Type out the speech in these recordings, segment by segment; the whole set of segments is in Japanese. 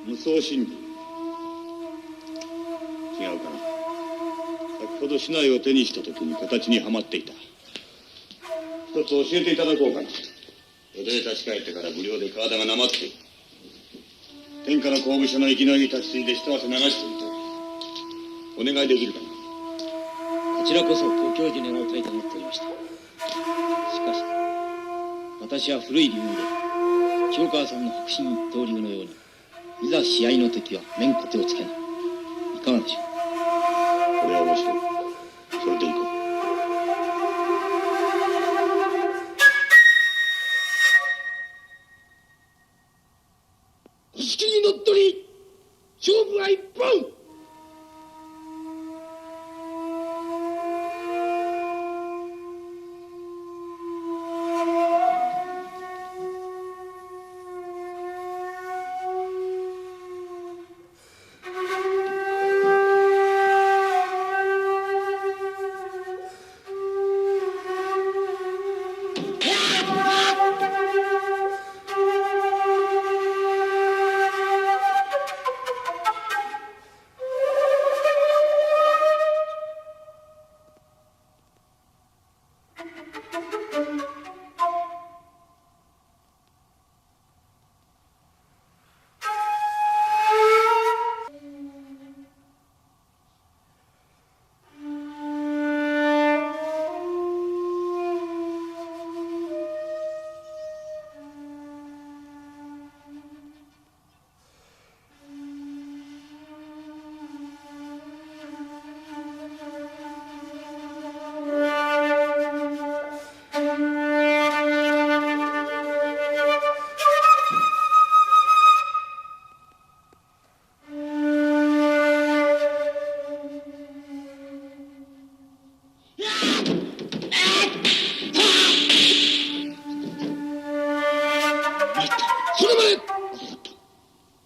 無双心理。違うかな。先ほど竹刀を手にした時に形にはまっていた。一つ教えていただこうかな。江戸へ立ち返ってから無料で体がなまっている。天下の公務所の生きのいい立ち継いで一汗流していると。お願いできるかな。こちらこそご教授願いたいと思っておりました。しかし私は古い理由で清川さんの白紙一刀流のようにいざ試合の時は面こ手をつけない。いかがでしょう。これは面白い。それでいこう。好きに乗っ取り勝負は一本。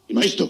今一度。